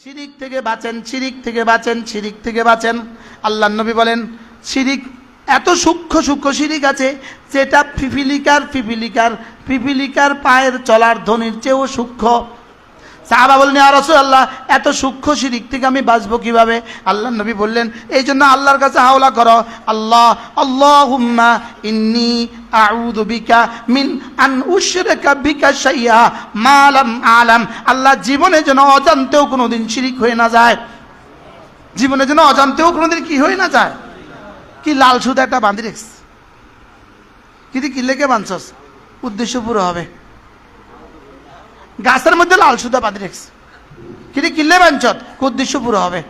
শিরিক থেকে বাঁচেন, শিরিক থেকে বাঁচেন, শিরিক থেকে বাঁচেন। আল্লাহর নবী বলেন শিরিক এত সূক্ষ্ম সূক্ষ্ম শিরিক আছে যেটা পিপিলিকার পায়ের চলার ধ্বনির চেয়েও সূক্ষ্ম। সাহাবা বললেন ইয়া রাসূলুল্লাহ, এত সূক্ষ্ম শিরিক থেকে আমি বাঁচবো কিভাবে? আল্লাহর নবী বললেন এই জন্য আল্লাহর কাছে হাওলা করো, আল্লাহুম্মা ইন্নী আউযু বিকা মিন আন উশরিকা বিকা শাইআ মা লাম আলাম। আল্লাহ জীবনে যেন অজান্তেও কোনোদিন শিরিক হয়ে না যায়, জীবনে যেন অজান্তেও কোনোদিন কি হয়ে না যায়। কি লাল সুতা একটা বাঁধি রেখছ, কিন্তু কি লেগে বাঁধছস? উদ্দেশ্য পুরো হবে। গাছের মধ্যে লাল সুতা বাঁধি রেখছ, কিন্তু কিনলে বাঞ্চত উদ্দেশ্য পুরো হবে।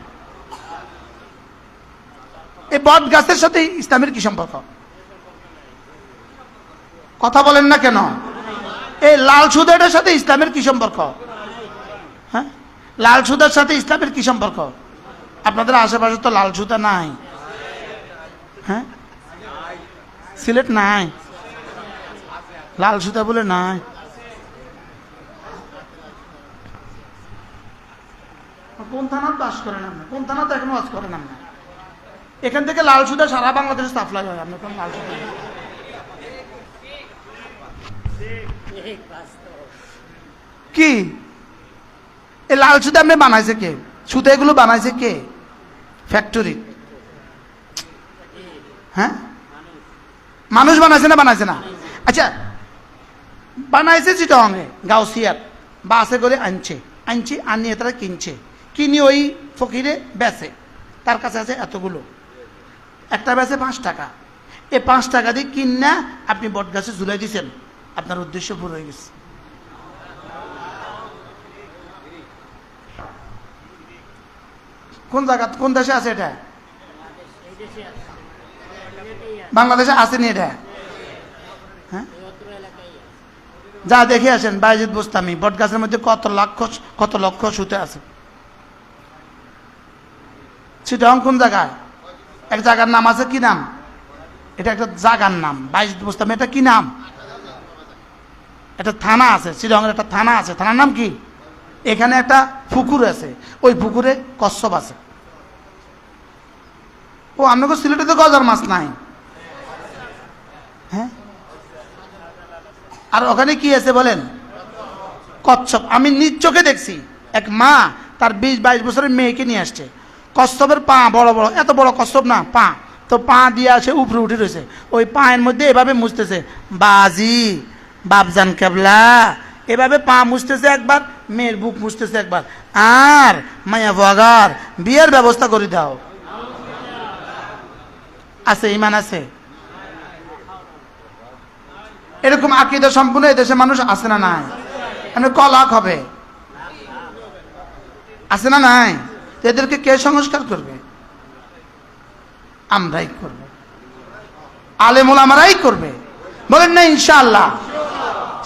এই বট গাছের সাথে ইসলামের কি সম্পর্ক? কথা বলেন না কেন? এই লাল সুতাটার সাথে ইসলামের কি সম্পর্ক? হ্যাঁ, লাল সুতার সাথে ইসলামের কি সম্পর্ক? আপনাদের আশেপাশে তো লাল সুতা নাই। হ্যাঁ, সিলেট নাই, লাল সুতা বলে নাই। কোন থানার বাস করেন আপনি? কোন থানাতে এখন ওয়াজ করেন আপনি? এখান থেকে লাল সুতা সারা বাংলাদেশে সাপ্লাই হয়। আপনি কোন লাল সুতা কি? এই লাল সুতা আপনি বানাইছে কে? সুতা এগুলো বানাইছে কে? ফ্যাক্টরি? হ্যাঁ, মানুষ বানাইছে না বানাইছে না? আচ্ছা, বানাইছে চিটাগাঙে গাউসিয়ার বাসে করে আনছে, আনিয়ে তারা কিনছে, কিনি ওই ফকিরে বেচে। তার কাছে আছে এতগুলো, একটা বেচে 5 টাকা। এই 5 টাকা দিয়ে কিনা আপনি বট গাছে ঝুলাই দিচ্ছেন, আপনার উদ্দেশ্য পুরো হয়ে গেছে। কোন জায়গা, কোন দেশে আছে এটা? বাংলাদেশে আসেনি এটা? হ্যাঁ, যা দেখে আসেন বাইজিদ বোস্তামি বট গাছের মধ্যে কত লক্ষ সুতে আছে। চিটাগাং কোন জায়গায়? এক জায়গার নাম আছে, কি নাম? এটা একটা জায়গার নাম বাইজিদ বোস্তামি। এটা কি নাম? একটা থানা আছে, চিটাগাংয়ের একটা থানা আছে। থানার নাম কি? এখানে একটা পুকুর আছে, ওই পুকুরে কচ্ছপ আছে। ও আপনাকে সিলেটে তো গজার মাছ নাই। হ্যাঁ, আর ওখানে কি আছে বলেন? কচ্ছপ। আমি নিজ চোখে দেখছি, এক মা তার 20-22 বছরের মেয়েকে নিয়ে আসছে। কচ্ছপের পা বড় বড়, এত বড় কচ্ছপ না, পা তো পা দিয়ে আসে উপরে উঠে রয়েছে। ওই পায়ের মধ্যে এভাবে মুছতেছে, বাজি বাপজান কেবলা এভাবে পা মুছতেছে একবার, মেয়ের বুক মুছতেছে একবার। আর মায়া বগার বিয়ের ব্যবস্থা করে দাও। আছে, ইমান আছে? এরকম আকীদা সম্পূর্ণ এদেশে মানুষ আছে না নাই? কলাক হবে, আছে না নাই? এদেরকে কে সংস্কার করবে? আমরাই করব, আলেম ওলামারাই করবে। বলেন না ইনশাআল্লাহ?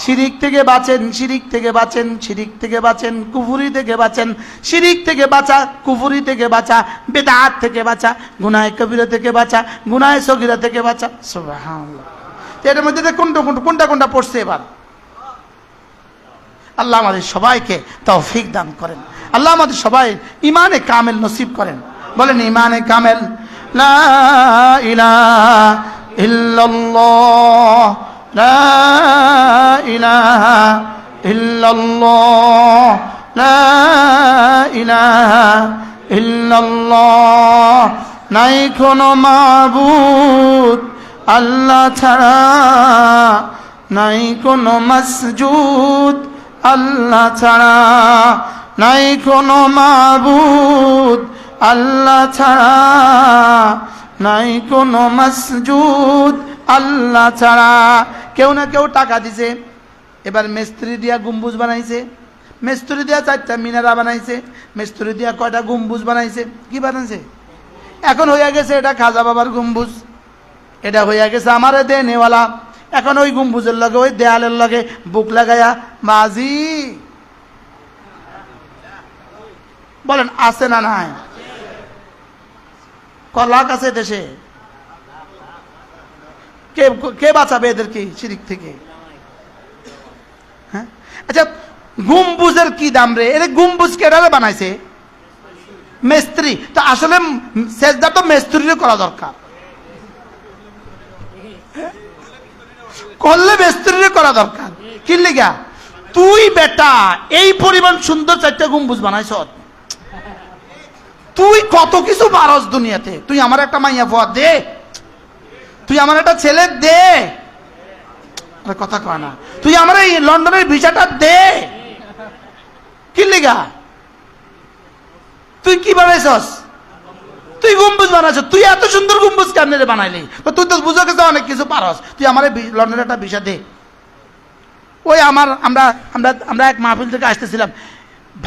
শিরিক থেকে বাঁচেন, শিরিক থেকে বাঁচেন, শিরিক থেকে বাঁচেন, কুফরি থেকে বাঁচেন। শিরিক থেকে বাঁচা, কুফরি থেকে বাঁচা, বেদাত থেকে বাঁচা, গুনাহে কবিরা থেকে বাঁচা, গুনাহে সগীরা থেকে বাঁচা। সুবহানাল্লাহ। এর মধ্যে কোনটা পড়ছে এবার? আল্লাহ আমাদের সবাইকে তৌফিক দান করেন। আল্লাহ আমাদের সবাই ইমানে কামেল নসিব করেন। বলেন ইমানে কামেল। লা ইলাহা ইল্লাল্লাহ, লা ইলাহা ইল্লাল্লাহ, লা ইলাহা ইল্লাল্লাহ। নাই কোনো মাবুদ আল্লাহ ছাড়া, নাই কোনো মাসজুদ আল্লাহ ছাড়া, নাই কোনো মাবুদ আল্লাহ ছাড়া, নাই কোনো মাসজুদ আল্লাহ ছাড়া। কেউ না কেউ টাকা দিছে, এবার মিস্ত্রি দিয়া গম্বুজ বানাইছে, মিস্ত্রি দিয়া 4টা মিনারা বানাইছে, মিস্ত্রি দিয়া কয়টা গম্বুজ বানাইছে। কি বানাইছে? এখন হইয়া গেছে এটা খাজা বাবার গম্বুজ, এটা হইয়া গেছে আমারে দেনেওয়ালা। এখন ওই গম্বুজের লগে ওই দেয়ালের লগে বুক লাগাইয়া বাজি। বলেন আছে না নাই? কলাক আছে দেশে? কে বাঁচাবে এদেরকে শিরিক থেকে? হ্যাঁ, আচ্ছা গম্বুজের কি দাম রে? এর গম্বুজ কেডারে বানাইছে? মিস্ত্রি, তো আসলে সেজদা তো মিস্ত্রিরও করা দরকার, করলে মিস্ত্রিরও করা দরকার। কি লিগা? তুই বেটা এই পরিমাণ সুন্দর 4টা গম্বুজ বানাইছ, তুই কত কিছু পারস দুনিয়াতে, তুই আমার একটা মাইয়া ফুয়া দে, তুই আমার একটা ছেলে দে, কথা কয় না, তুই আমার এই লন্ডনের ভিসাটা দে। কি লিগা? তুই কি বানাইছস? তুই গম্বুজ বানাইছ, তুই এত সুন্দর গম্বুজ কেমনে বানাইলি? তুই তো বুঝো গেছে অনেক কিছু পারস, তুই আমার লন্ডনের একটা ভিসা দে। ওই আমরা আমরা আমরা আমরা এক মাহফিল থেকে আসতেছিলাম,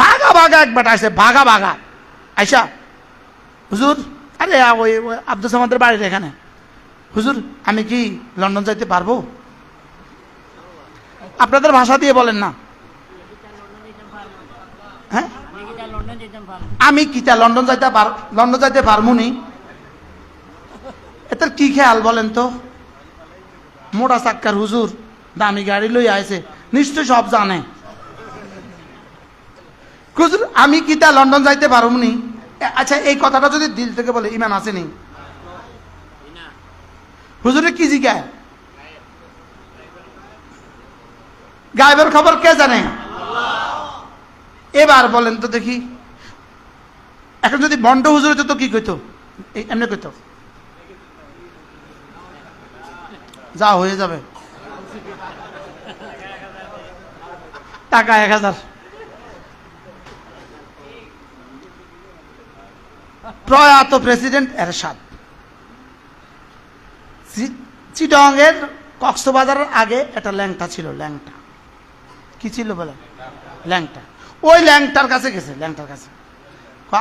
ভাগা ভাগা এক বেটা আসে, ভাগা ভাগা আইসা, হুজুর, আরে ওই আব্দুল সামাদের বাড়ির এখানে, হুজুর আমি কি লন্ডন যাইতে পারবো? আপনাদের ভাষা দিয়ে বলেন না। হ্যাঁ, আমি কিটা লন্ডন যাইতে পারবো নি? এটার কি খেয়াল বলেন তো? মোটা চাক্কার হুজুর, দামি গাড়ি লই আইছে, নিশ্চয় সব জানে। হুজুর আমি কিটা লন্ডন যাইতে পারবো নি? আচ্ছা এই কথাটা যদি দিল থেকে বলে, ইমান আসেনি? হুজুরে কি জিজ্ঞায়? গায়েবের খবর কে জানে? এবার বলেন তো দেখি, এখন যদি বন্ড হুজুর হতো তো কি কইতো? এমনি কইতো, যা হয়ে যাবে, টাকা 1000। প্রয়াত প্রেসিডেন্ট এরশাদ চিটং এর কক্সবাজারের আগে একটা ল্যাংটা ছিল, ল্যাংটা কি ছিল বলে? ল্যাংটা। ওই ল্যাংটার কাছে গেছে, ল্যাংটার কাছে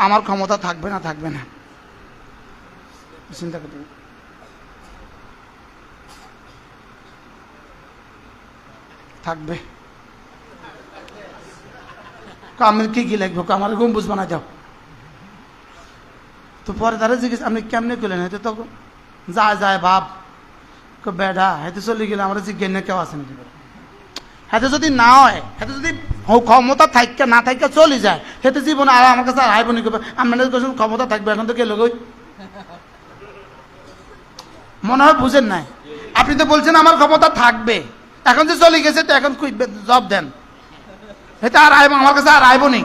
আমার ক্ষমতা থাকবে না, থাকবে না, চিন্তা করতে থাকবে, আমার কি কি লাগবে, আমার গম্বুজ বানাই দাও। তো পরে তারা জিজ্ঞেস আপনি কেমনে করলেন? হয়তো তো যায় যায় ভাব বেডা, হয়তো চলে গেলে আমরা জিজ্ঞেস না কেউ আছে নাকি, হাতে যদি না হয়, হাতে যদি ক্ষমতা থাকা না থাকা চলে যায়, হেতে জীবনে আর আমার কাছে আইব নি, আপনাদের কাছে ক্ষমতা থাকবে, এখন তো কে লোক মনে হয় বুঝেন নাই। আপনি তো বলছেন আমার ক্ষমতা থাকবে, এখন যে চলে গেছে তো এখন জব দেন, হেতে আর আইব, আমার কাছে আর আইব নি।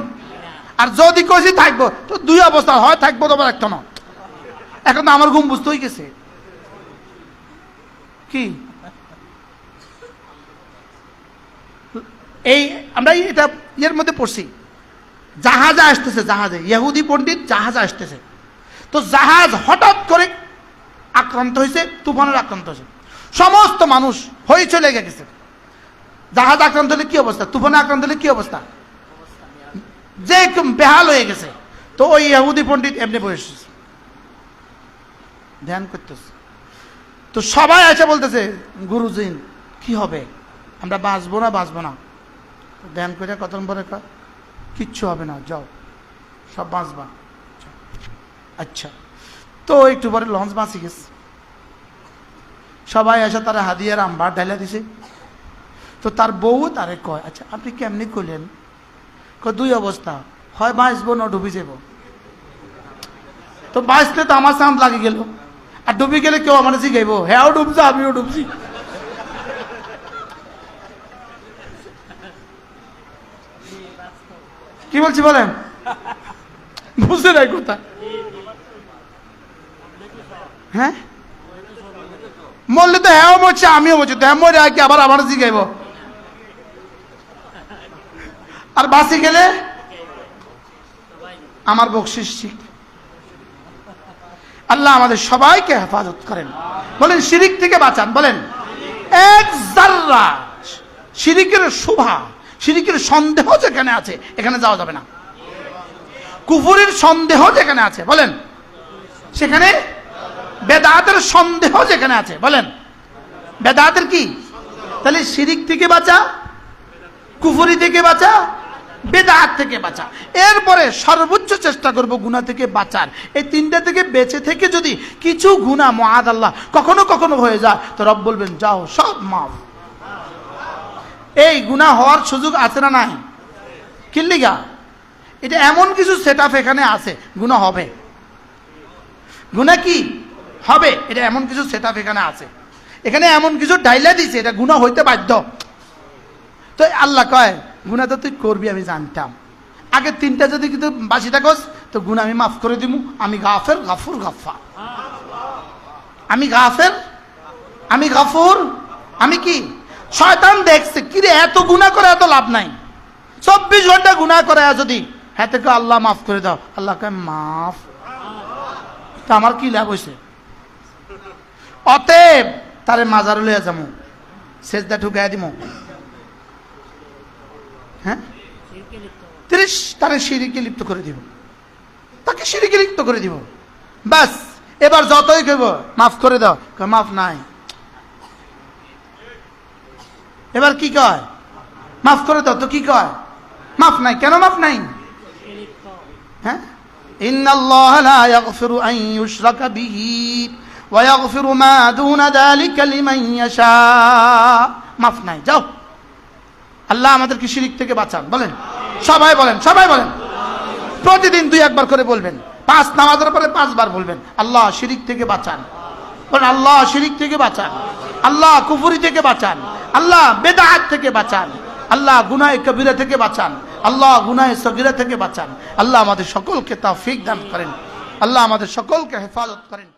আর যদি কইছি থাকবো তো দুই অবস্থা, হয় থাকবো তোমার একটা না, এখন তো আমার ঘুম বুঝতে হয়ে গেছে। কি এই আমরা এটা ইয়ের মধ্যে পড়ছি, জাহাজে আসতেছে, জাহাজে ইহুদি পণ্ডিত জাহাজে আসতেছে, তো জাহাজ হঠাৎ করে আক্রান্ত হয়েছে, তুফানের আক্রান্ত হয়েছে, সমস্ত মানুষ হইচই লেগে গেছে। জাহাজ আক্রান্ত হলে কি অবস্থা, তুফানে আক্রান্ত হলে কি অবস্থা, যে বেহাল হয়ে গেছে। তো ওই ইহুদি পণ্ডিত এমনি বসেছে, ধ্যান করতেছে। তো সবাই এসে বলতেছে গুরুজি কি হবে, আমরা বাঁচবো না বাঁচবো না? ধ্যান করে কত পরে কিচ্ছু হবে না, যাও সব বাঁচবা। আচ্ছা, তো একটু পরে লঞ্চ বাঁচি গেছে, সবাই এসে তারা হাদিয়ার আম্বার ঢাইলা দিছে। তো তার বউ তারে কয়, আচ্ছা আপনি কেমনি করলেন? দুই অবস্থা, হয় বাঁচবো না ডুবি যাব। তো বাঁচলে তো আমার চাঁদ লাগে গেল, আর ডুবি গেলে কেউ আমার শিখাইব, হ্যাঁ ডুবছে আমিও ডুবছি। কি বলছি বলেন, বুঝতে নাই কথা? হ্যাঁ মরলে তো হ্যাঁ মরছে আমিও মরছি, তো হ্যাঁ মরে আর কি আবার আমার শিখাইব, আর বাঁচি গেলে আমার বকশিস। আল্লাহ আমাদের সবাইকে হেফাজত করেন, বলেন শিরিক থেকে বাঁচান, বলেন এক জাররা শিরিকের শোভা, শিরিকের সন্দেহ যেখানে আছে এখানে যাওয়া যাবে না। কুফুরের সন্দেহ যেখানে আছে বলেন সেখানে, বেদাতের সন্দেহ যেখানে আছে বলেন বেদাতের কি, তাহলে শিরিক থেকে বাঁচা, কুফরি থেকে বাঁচা, বেদাত থেকে বাঁচা, এরপরে সর্বোচ্চ চেষ্টা করব গুনাহ থেকে বাঁচার। এই তিনটা থেকে বেঁচে থেকে যদি কিছু গুনাহ মুআদাল্লাহ কখনো কখনো হয়ে যায়, তো রব বলবেন যাও সব মাফ। এই গুনাহ হওয়ার সুযোগ আছে না নাই? কিল্লিগা এটা এমন কিছু সেটআপ এখানে আছে, গুনাহ হবে। গুনাহ কি হবে? এটা এমন কিছু সেটআপ এখানে আছে, এখানে এমন কিছু ডাইলা দিছে, এটা গুনাহ হইতে বাধ্য। তো আল্লাহ কয় গুনাহ তো তুই করবি, আমি জানতাম। আগে তিনটা যদি কিন্তু বাসি থাকস তো গুনাহ আমি মাফ করে দিব। আমি গাফের, গাফুর, গাফফার। আমি গাফের, আমি গাফুর, আমি কি? শয়তান দেখছে কিরে এত গুনাহ করে এত লাভ নাই, 24 ঘন্টা গুনাহ করে যদি হাতে কে আল্লাহ মাফ করে দাও, আল্লাহ কয় মাফ, তা আমার কি লাভ হয়েছে? অতএব তারে মাজারে লইয়া যাবো, সেজদা ঠুকাইয়া দিব। হ্যাঁ, 30 তারে শিরকে লিপ্ত করে দিব, তাকে শিরকে লিপ্ত করে দিব। বাস এবার যতই কইব মাফ করে দাও, মাফ নাই। এবার কি কয়? মাফ করে দাও, তো কি কয়? মাফ নাই। কেন মাফ নাই? হ্যাঁ, ইন্নাল্লাহা লা ইয়াগফিরু আন ইউশরাকা বিহি ওয়া ইয়াগফিরু মা দুনা যালিকা লিমান ইয়াশা। মাফ নাই, যাও। আল্লাহ আমাদেরকে শিরক থেকে বাঁচান, বলেন সবাই, বলেন সবাই, বলেন। প্রতিদিন 2-1 বার করে বলবেন, 5 নামাজের পরে 5 বার বলবেন, আল্লাহ শিরক থেকে বাঁচান। বলেন আল্লাহ শিরক থেকে বাঁচান, আল্লাহ কুফরি থেকে বাঁচান, আল্লাহ বেদাত থেকে বাঁচান, আল্লাহ গুনাহে কবিরা থেকে বাঁচান, আল্লাহ গুনাহে সগীরা থেকে বাঁচান। আল্লাহ আমাদের সকলকে তৌফিক দান করেন, আল্লাহ আমাদের সকলকে হেফাজত করেন।